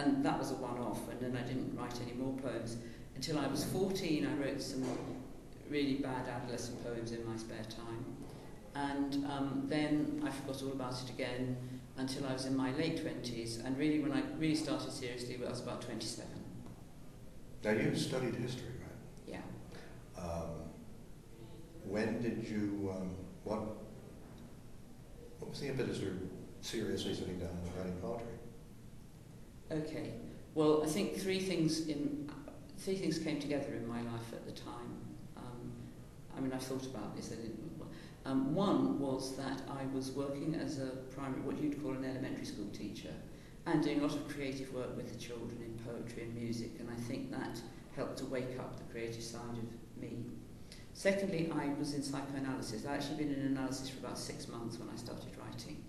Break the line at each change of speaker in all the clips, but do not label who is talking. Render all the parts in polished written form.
and that was a one-off, and then I didn't write any more poems. Until I was 14, I wrote some really bad adolescent poems in my spare time. And then I forgot all about it again until I was in my late 20s, and really when I really started seriously, I was about 27.
Now you studied history, right?
Yeah.
When did you, what was the impetus for seriously sitting down and writing poetry?
Okay. Well, I think three things came together in my life at the time. I mean, I've thought about this. One was that I was working as a primary, what you'd call an elementary school teacher, and doing a lot of creative work with the children in poetry and music, and I think that helped to wake up the creative side of me. Secondly, I was in psychoanalysis. I'd actually been in analysis for about 6 months when I started writing,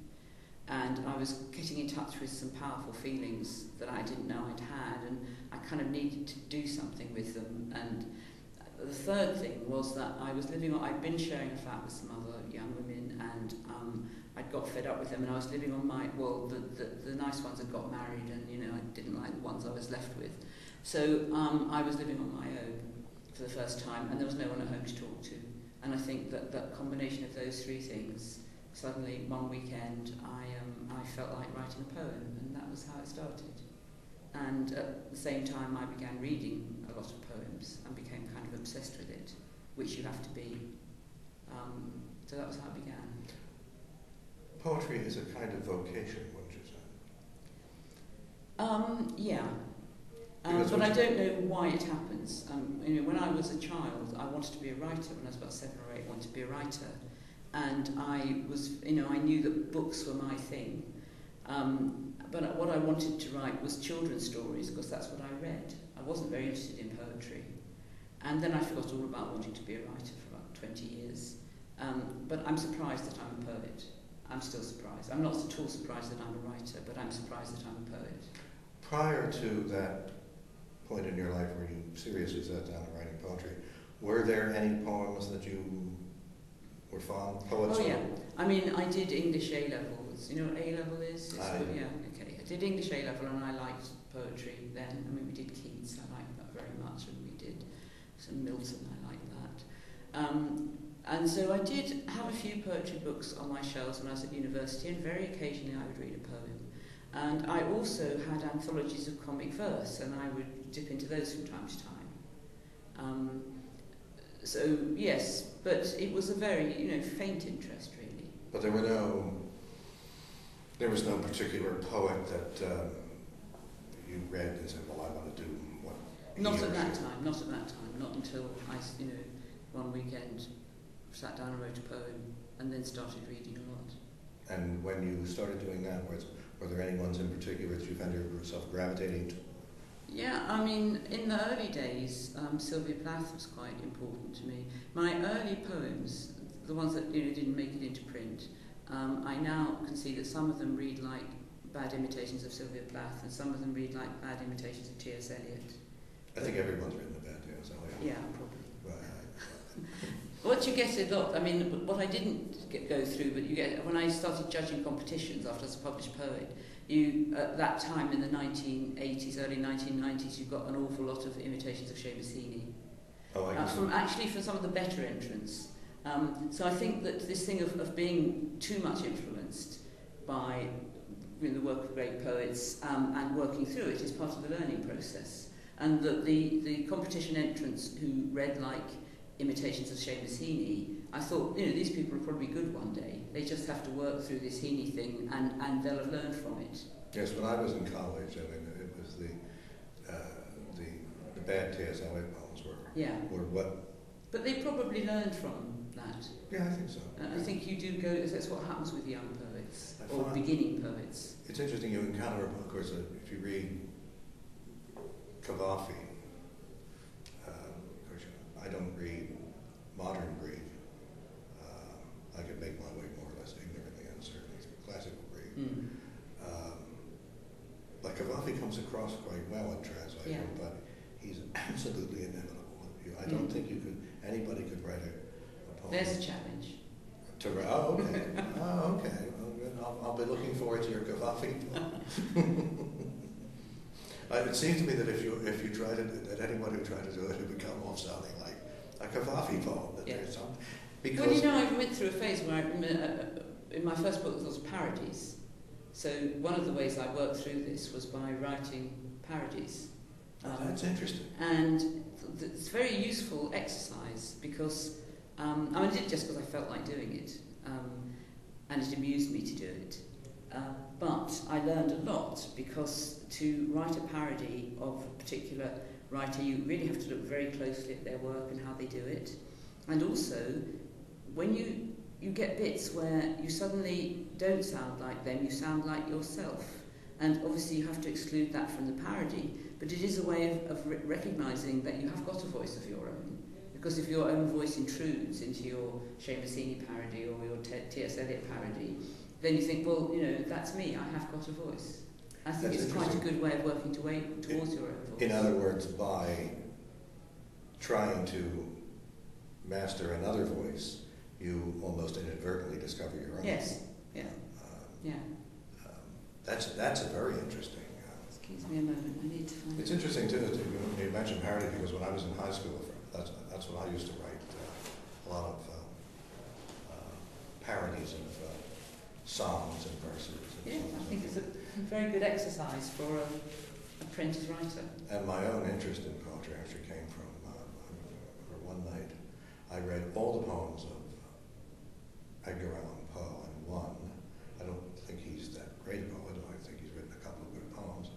and I was getting in touch with some powerful feelings that I didn't know I'd had, and I kind of needed to do something with them. And the third thing was that I'd been sharing a flat with some other young women, and I'd got fed up with them, and I was living on my, the nice ones had got married, and I didn't like the ones I was left with. So I was living on my own for the first time, and there was no one at home to talk to. And I think that that combination of those three things, suddenly one weekend I felt like writing a poem, and that was how it started. And at the same time I began reading a lot of poems and became kind of obsessed with it, which you have to be. So that was how it began.
Poetry is a kind of vocation, wouldn't you say?
Yeah. But I don't know why it happens. When I was a child, I wanted to be a writer. When I was about 7 or 8, I wanted to be a writer. And I was, I knew that books were my thing. But what I wanted to write was children's stories, because that's what I read. I wasn't very interested in poetry. And then I forgot all about wanting to be a writer for about 20 years. But I'm surprised that I'm a poet. I'm still surprised. I'm not at all surprised that I'm a writer, but I'm surprised that I'm a poet.
Prior to that point in your life where you seriously sat down and writing poetry, were there any poems that you were fond poets?
Oh yeah, I mean I did English A levels. You know what A level is? Yeah, okay. I did English A level and I liked poetry then. I mean we did Keats, I liked that very much, and we did some Milton, I liked that. And so I did have a few poetry books on my shelves when I was at university, and very occasionally I would read a poem. And I also had anthologies of comic verse, and I would dip into those from time to time. So yes, but it was a very, faint interest really.
But there was no particular poet that you read and said, well, I want to do what he
Not
or
at that
she.
time, not at that time, not until I, one weekend sat down and wrote a poem, and then started reading a lot.
And when you started doing that, were there any ones in particular that you found yourself gravitating to?
Yeah, I mean, in the early days, Sylvia Plath was quite important to me. My early poems, the ones that didn't make it into print, I now can see that some of them read like bad imitations of Sylvia Plath, and some of them read like bad imitations of T.S. Eliot.
I think everyone's written a bad T.S. Eliot.
Yeah, probably.
Right.
What you get a lot, I mean, what I didn't go through, but you get, when I started judging competitions after I was a published poet, at that time in the 1980s, early 1990s, you got an awful lot of imitations of Seamus Heaney.
Oh, I
from some of the better entrants. So I think that this thing of being too much influenced by the work of great poets and working through it is part of the learning process. And that the competition entrants who read like imitations of Seamus Heaney, I thought, these people will probably be good one day. They just have to work through this Heaney thing, and they'll have learned from it.
Yes, when I was in college, I mean, it was the bad T.S. Eliot poems were what.
But they probably learned from that.
Yeah, I think so.
I think you do go. That's what happens with young poets or beginning poets.
It's interesting. You encounter, of course, if you read Cavafy. I don't read modern Greek. I could make my way more or less ignorantly and certainly through classical Greek. But Cavafy comes across quite well in translation, but he's absolutely inimitable. I don't think anybody could write a poem.
There's a challenge.
Oh, okay. Oh, okay. Well, I'll be looking forward to your Cavafy poem. It seems to me that if you try to, that anyone who tried to do it would become off sounding like a Cavafy poem. That there's some, because
well, you know, I went through a phase where in my first book there was parodies. So one of the ways I worked through this was by writing parodies.
That's interesting.
And it's a very useful exercise because I did it just because I felt like doing it, and it amused me to do it. But I learned a lot because to write a parody of a particular writer, you really have to look very closely at their work and how they do it. And also, when you get bits where you suddenly don't sound like them, you sound like yourself. And obviously you have to exclude that from the parody, but it is a way of recognising that you have got a voice of your own. Because if your own voice intrudes into your Seamus Heaney parody or your T.S. Eliot parody, then you think, well, you know, that's me, I have got a voice. I think it's quite a good way of working towards your own voice.
In other words, by trying to master another voice, you almost inadvertently discover your own.
Yes, yeah.
That's a very interesting.
Excuse me a moment, I need to find
It's interesting too that you mentioned parody, because when I was in high school, that's what I used to write, a lot of parodies of songs and verses. And
I think it's a very good exercise for an apprentice writer.
And my own interest in poetry actually came from one night I read all the poems of Edgar Allan Poe, and one, I don't think he's that great a poet, I think he's written a couple of good poems,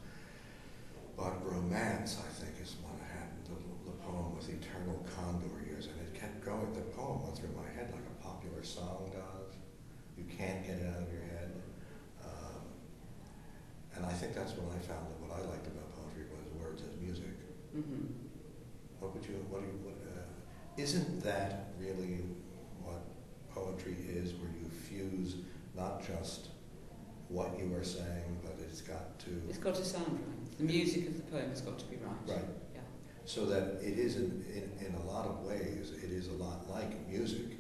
but Romance, I think, is one I had, the poem with eternal condor ears, and it kept going, the poem went through my head like a popular song does. You can't get it out of your head. And I think that's when I found that what I liked about poetry was words as music.
Mm-hmm.
Isn't that really what poetry is, where you fuse not just what you are saying, but it's got to
sound right. The music of the poem has got to be right.
Right.
Yeah.
So that it is in a lot of ways, it is a lot like music.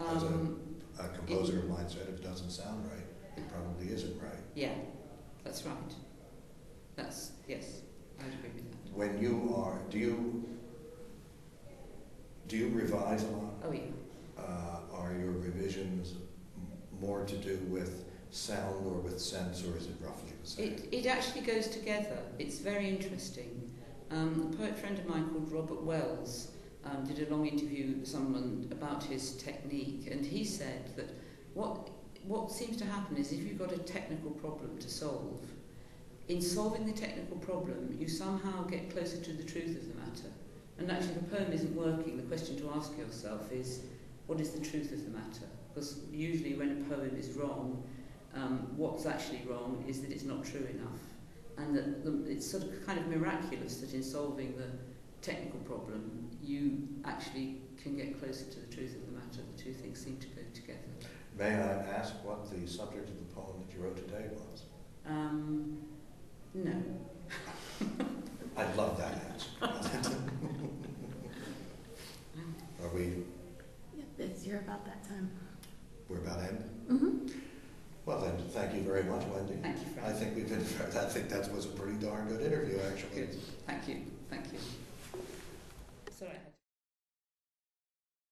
As a composer of mine said, if it doesn't sound right, it probably isn't right.
Yeah, that's right. Yes, I'd agree with that.
When you are, do you revise a lot?
Oh yeah.
Are your revisions more to do with sound or with sense, or is it roughly the same?
It actually goes together. It's very interesting. A poet friend of mine called Robert Wells did a long interview with someone about his technique, and he said that what seems to happen is if you've got a technical problem to solve, in solving the technical problem, you somehow get closer to the truth of the matter. And actually, if a poem isn't working, the question to ask yourself is, what is the truth of the matter? Because usually when a poem is wrong, what's actually wrong is that it's not true enough. And that it's sort of kind of miraculous that in solving the technical problem, you actually can get closer to the truth of the matter. The two things seem to go together.
May I ask what the subject of the poem that you wrote today was?
No.
I'd love that answer. Are we?
Yep, you're about that time.
We're about end?
Mm-hmm.
Well then, thank you very much, Wendy.
Thank you, Frank.
I think that was a pretty darn good interview, actually.
Good. Thank you. Thank you.